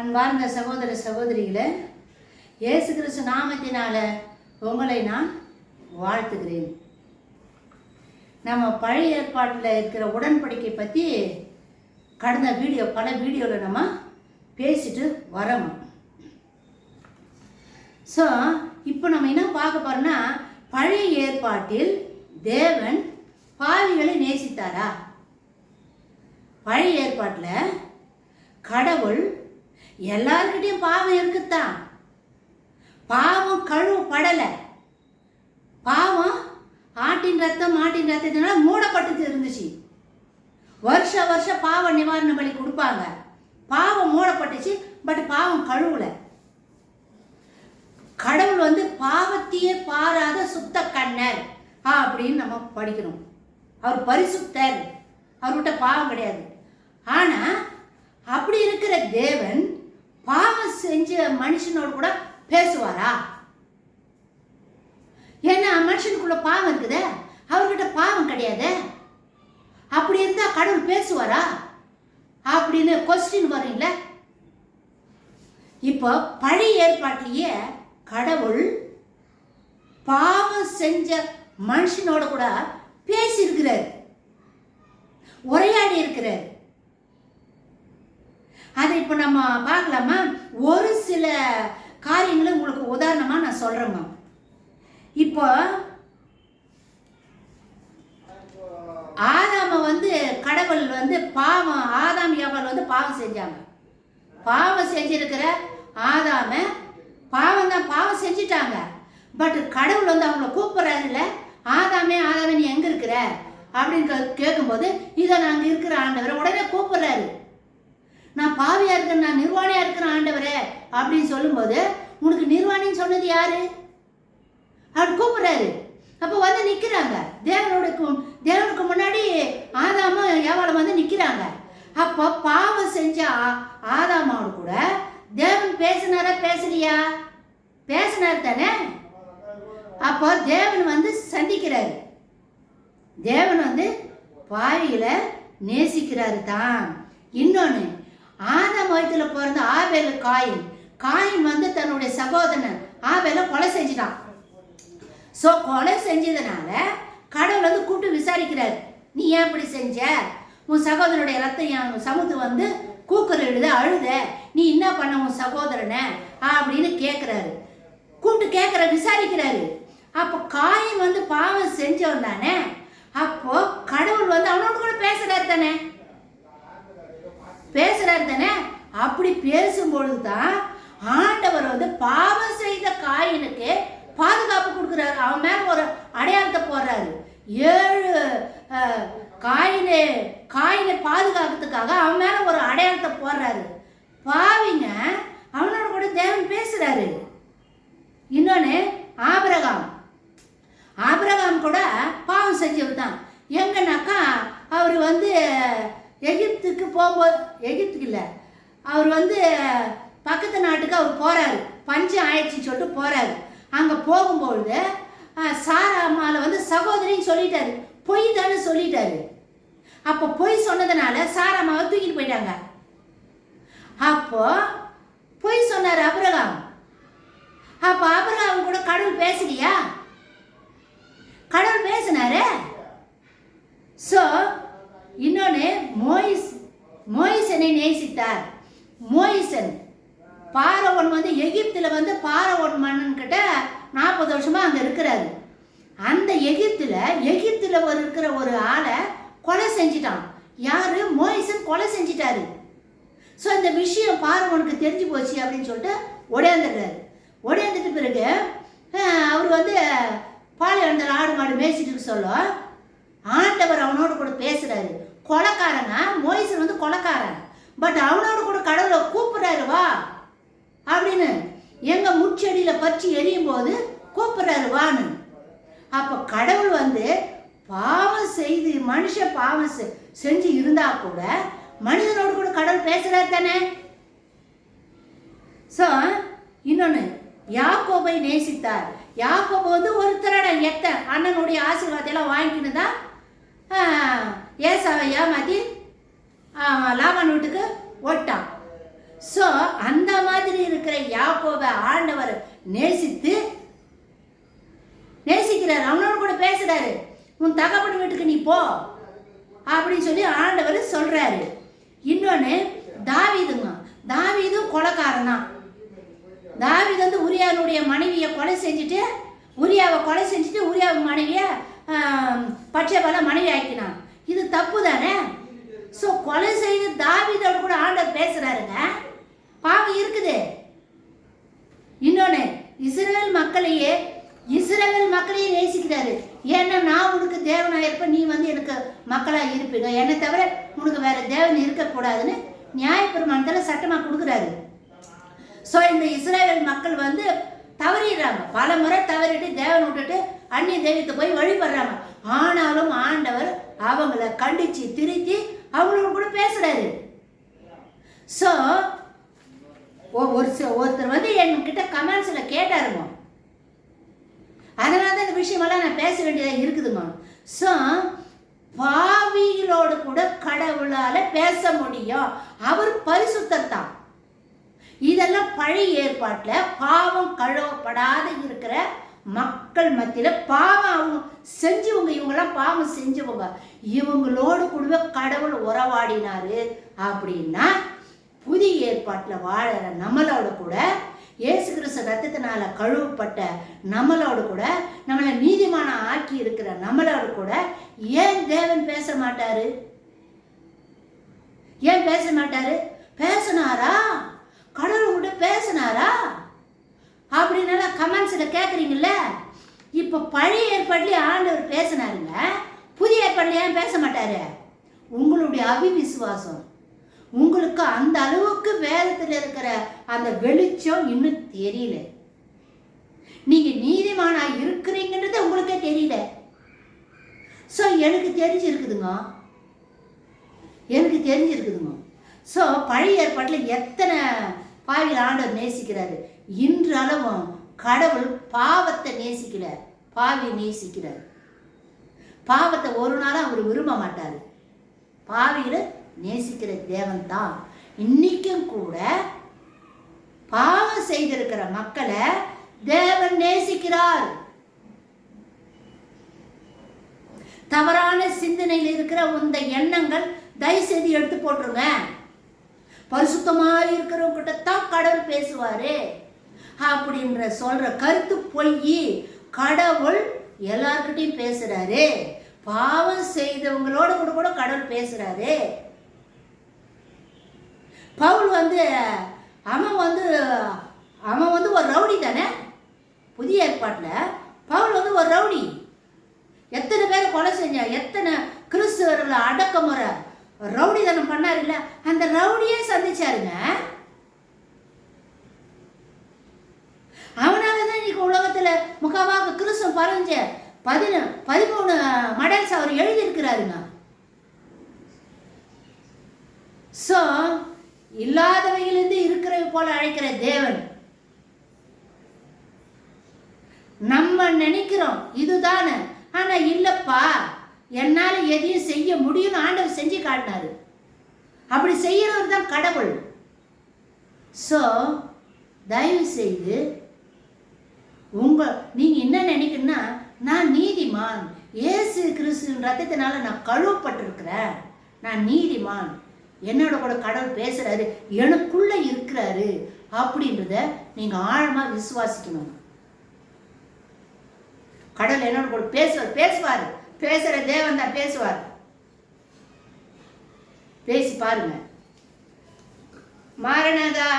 அன்பார்ந்த சகோதர சகோதரிகளே, இயேசு கிறிஸ்து நாமத்தினால உங்களை நான் வாழ்த்துகிறேன். நம்ம பழைய ஏற்பாட்டில் இருக்கிற உடன்படிக்கை பற்றி கடந்த பல வீடியோவில் நம்ம பேசிட்டு வரோம். ஸோ இப்போ நம்ம என்ன பார்க்க போறோம்னா, பழைய ஏற்பாட்டில் தேவன் பாவிகளை நேசித்தாரா? பழைய ஏற்பாட்டில் கடவுள் எல்லார்கிட்டையும் பாவம் இருக்குத்தான், பாவம் கழுவப்படலை. பாவம் ஆட்டின் ரத்தத்தினால மூடப்பட்டு இருந்துச்சு. வருஷம் பாவ நிவாரண பலி கொடுப்பாங்க. பாவம் மூடப்பட்டுச்சு, பட் பாவம் கழுவல. கடவுள் பாவத்தையே பாராத சுத்த கண்ணர் அப்படின்னு நம்ம படிக்கணும். அவர் பரிசுத்தர், அவர்கிட்ட பாவம் கிடையாது. ஆனா அப்படி இருக்கிற தேவன் பாவம் செஞ்ச மனுஷனோடு கூட பேசுவாரா? ஏன்னா மனுஷனுக்குள்ள பாவம் இருக்குதே, அவர்கிட்ட பாவம் கிடையாது. அப்படி இருந்தா கடவுள் பேசுவாரா அப்படின்னு கொஸ்டின் வரீங்கள. இப்போ பழைய ஏற்பாட்டிலேயே கடவுள் பாவம் செஞ்ச மனுஷனோட கூட பேசி இருக்கிறார், உரையாடி இருக்கிறார். அதை இப்போ நம்ம பார்க்கலாமா? ஒரு சில காரியங்களை உங்களுக்கு உதாரணமா நான் சொல்றேம்மா. இப்போ ஆதாம கடவுள் பாவம், ஆதாம் ஏவாள் பாவம் செஞ்சாங்க. பாவம் செஞ்சிருக்கிற ஆதாம பாவம் செஞ்சிட்டாங்க. பட் கடவுள் அவங்கள கூப்பிடுறாருல, ஆதாமே நீ எங்க இருக்கிற அப்படின்னு கேட்கும்போது, இதை நாங்க இருக்கிற ஆண்டவரை உடனே கூப்பிடுறாரு. நான் பாவியா இருக்கிறேன், நான் நிர்வாணியா இருக்கிறேன் ஆண்டவரே அப்படின்னு சொல்லும்போது, உனக்கு நிர்வாணின்னு சொன்னது யாரு அப்படி கூப்பிடுறாரு. அப்போ நிக்கிறாங்க தேவனுக்கு முன்னாடி ஆதாமும் ஏவாளும் நிக்கிறாங்க. அப்போ பாவம் செஞ்ச ஆதாமோடு கூட தேவன் பேசினாரா பேசலையா? பேசினார் தானே. அப்போ தேவன் சந்திக்கிறாரு. தேவன் பாவிகளை நேசிக்கிறாரு தான். இன்னொன்னு, ஆதாம் வயிற்றுல பிறந்த ஆபேல் காயின் தன்னுடைய சகோதரன் ஆபேலை கொலை செஞ்சிட்டான். ஸோ கொலை செஞ்சதுனால கடவுள் கூப்பிட்டு விசாரிக்கிறார். நீ ஏன் இப்படி செஞ்ச? உன் சகோதரனுடைய ரத்தம் என் சமுத்து கூக்குறது அழுத, நீ என்ன பண்ண உன் சகோதரனை அப்படின்னு கேட்குறாரு. கூப்பிட்டு விசாரிக்கிறாரு. அப்போ காயின் பாவம் செஞ்சவன் தானே. அப்போ கடவுள் அவனோடு கூட பேசுறாரு தானே. அப்படி பேசும்பொழுது தான் ஆண்டவர் பாவம் செய்த காயினுக்கு பாதுகாப்பு கொடுக்குறாரு. அவன் மேல ஒரு அடையாளத்தை போடுறாரு. 7 காயினை பாதுகாக்கிறதுக்காக அவன் மேல ஒரு அடையாளத்தை போடுறாரு. பாவிங்க அவனோட கூட தேவன் பேசுறாரு. இன்னொன்னு, ஆபிரகாம் கூட பாவம் செஞ்சவர் தான். எங்கன்னாக்கா அவர் எகிப்துக்கு போகும்போது, எகிப்துக்கு இல்லை, அவர் பக்கத்து நாட்டுக்கு அவர் போறாரு. பஞ்சம் ஆயிடுச்சுன்னு சொல்லிட்டு போறாரு. அங்கே போகும்பொழுது சாரா அம்மாவை சகோதரின்னு சொல்லிட்டாரு. பொய் தானே சொல்லிட்டாரு. அப்போ பொய் சொன்னதுனால சாரா அம்மாவை தூக்கிட்டு போயிட்டாங்க. அப்போ பொய் சொன்னார் ஆபிரகாம். அப்போ ஆபிரகாம் கூட கடவுள் பேசலையா? கடவுள் பேசினாரு. ஸோ இன்னொன்று, மோயிசனை நேசித்தார். மோயிசன் பார்வோன் எகிப்தில் பார்வோன் மன்னன் கிட்ட 40 வருஷமா அங்கே இருக்கிறாரு. அந்த எகிப்தில் இருக்கிற ஒரு ஆளை கொலை செஞ்சிட்டான். யாரு? மோயிசன் கொலை செஞ்சிட்டாரு. ஸோ இந்த விஷயம் பார்வோனுக்கு தெரிஞ்சு போச்சு அப்படின்னு சொல்லிட்டு ஒடையாந்துடுறாரு. ஒடையாந்துட்டு பிறகு அவர் பாலைவனத்தில் ஆடு மாடு மேய்ச்சிட்டு சொல்ல ஆண்டவர் அவனோடு கூட பேசுறாரு. கொலைக்காரங்க, மோயிசன் கொலைக்காரன், பட் அவனோடு கூட கடவுளை கூப்பிடுறாரு வா அப்படின்னு. எங்க முச்செடியில பற்றி எரியும் போது கூப்பிடுறாரு வான்னு. அப்ப கடவுள் பாவம் செய்து மனுஷன் பாவம் செஞ்சு இருந்தா கூட மனிதனோடு கூட கடவுள் பேசுறாரு தானே. ஸோ இன்னொன்னு, யாக்கோபை நேசித்தார். யாக்கோபு ஒரு திருடன், அண்ணனுடைய ஆசீர்வாதத்தை எல்லாம் வாங்கிக்கின்னு தான் ஏசாவை ஏமாத்தி லாபான் வீட்டுக்கு ஓட்டான். ஸோ அந்த மாதிரி இருக்கிற யாக்கோபை ஆண்டவர் நேசிக்கிறார். அவனோட கூட பேசுறாரு. உன் தகப்பன் வீட்டுக்கு நீ போ அப்படின்னு சொல்லி ஆண்டவர் சொல்றாரு. இன்னொன்று தாவீதும் கொலைக்காரன் தான். தாவீது வந்து உரியாவுடைய மனைவியை கொலை செஞ்சுட்டு உரியாவை மனைவியை பட்சபால மனைவி ஆக்கினான். இது தப்பு தானே? ஸோ கொலை செய்து தாவீதோட கூட ஆண்டவர் பேசுறாருங்க. பாவம் இருக்குது. இன்னொன்று இஸ்ரவேல் மக்களையே நேசிக்கிறாரு. ஏன்னா நான் உனக்கு தேவனாக இருப்பேன், நீ வந்து எனக்கு மக்களாக இருப்பீங்க, என்னை தவிர உனக்கு வேற தேவன் இருக்கக்கூடாதுன்னு நியாயப்பிரமாணத்தில் சட்டமாக கொடுக்குறாரு. ஸோ இந்த இஸ்ரவேல் மக்கள் வந்து தவறிடுறாங்க. பல முறை தவறிட்டு தேவன் விட்டுட்டு அந்நிய தெய்வத்தை போய் வழிபடுறாங்க. ஆனாலும் ஆண்டவர் அவங்கள கண்டிச்சு திருத்தி அவங்களோட கூட பேசுறாரு. ஸோ ஒருத்தர் வந்து என்கிட்ட கமெண்ட்ஸில் கேட்டாருங்க. அதனால தான் இந்த விஷயமெல்லாம் நான் பேச வேண்டியதாக இருக்குதுங்க. ஸோ பாவிகளோடு கூட கடவுளால் பேச முடியும். அவர் பரிசுத்தர் தான். இதெல்லாம் பழைய ஏற்பாட்டில் பாவம் கழுவப்படாத இருக்கிற மக்கள் மத்தியில் பாவம் அவங்க செஞ்சவங்க, இவங்கெல்லாம் பாவம் செஞ்சவங்க, இவங்களோடு கூட கடவுள் உறவாடினாரு. அப்படின்னா புதிய ஏற்பாட்டில் வாழற நம்மளோட கூட இயேசு கிறிஸ்து ரத்தத்தினால கழுவப்பட்ட நம்மளோடு கூட நம்மளை நீதிமான ஆக்கி இருக்கிற நம்மளோடு கூட ஏன் தேவன் பேச மாட்டாரு? ஏன் பேச மாட்டாரு? பேசினாரா? கடவுள் கூட பேசினாரா அப்படின்னால கமெண்ட்ஸில் கேட்குறீங்கல்ல. இப்போ பழைய ஏற்பாட்டிலே ஆண்டவர் பேசினாருங்க, புதிய ஏற்பாட்டில் ஏன் பேச மாட்டாரு? உங்களுடைய அவிவிசுவாசம். உங்களுக்கு அந்த அளவுக்கு வேதத்தில் இருக்கிற அந்த வெளிச்சம் இன்னும் தெரியல. நீங்க நீதிமானா இருக்கிறீங்கன்றது உங்களுக்கே தெரியல. ஸோ எனக்கு தெரிஞ்சிருக்குதுங்க. ஸோ பழைய ஏற்பாட்டில் எத்தனை பாவிகள் ஆண்டவர் நேசிக்கிறாரு. இன்றளவும் கடவுள் பாவத்தை நேசிக்கல, பாவி நேசிக்கிறார். பாவத்தை ஒரு நாளும் அவர் விரும்ப மாட்டார். பாவிகளை நேசிக்கிற தேவன் தான். இன்னைக்கும் கூட பாவம் செய்திருக்கிற மக்களை தேவன் நேசிக்கிறார். தவறான சிந்தனையில் இருக்கிற இந்த எண்ணங்கள் தயவு செய்து எடுத்து போட்டுருங்க. பரிசுத்தமாக இருக்கிறவங்க கிட்ட தான் கடவுள் பேசுவாரு அப்படின்ற சொல்ற கருத்து பொய். கடவுள் எல்லார்கிட்டையும் பேசுறாரு. பாவம் செய்தவங்களோட கூட கடவுள் பேசுறாரு. பவுல் வந்து அவன் வந்து ஒரு ரவுடி தானே. புதிய ஏற்பாட்டில் பவுல் வந்து ஒரு ரவுடி. எத்தனை பேரை கொலை செஞ்ச, எத்தனை கிறிஸ்துவர்களை அடக்குமுறை ரவுடிதனம் பண்ணாரு இல்ல, அந்த ரவுடியே சந்திச்சாருங்க. அவனாலதான் இன்னைக்கு உலகத்துல முகவாக கிறிஸ்துவ பரஞ்ச 13 மெடல்ஸ் அவர் எழுதியிருக்கிறாருங்க. ஸோ இல்லாதவையிலிருந்து இருக்கிறது போல அழைக்கிற தேவன். நம்ம நினைக்கிறோம் இதுதானே, ஆனா இல்லப்பா என்னால எதையும் செய்ய முடியும்னு ஆண்டவர் செஞ்சு காட்டினாரு. அப்படி செய்யறவர் தான் கடவுள். ஸோ தயவு செய்து நீங்க என்ன நினைக்கணும்னா, நான் நீதிமான், இயேசு கிறிஸ்துவின் ரத்தத்தினால நான் கழுவப்பட்டிருக்கிறேன், நான் நீதிமான், என்னோட கூட கடவுள் பேசுறாரு, எனக்குள்ள இருக்கிறாரு அப்படின்றத நீங்க ஆழமா விசுவாசிக்கணும். கடவுள் என்னோட கூட பேசுவார். பேசுற தேவன் தான் பேசுவார். பேசி பாருங்க. மாரநாதா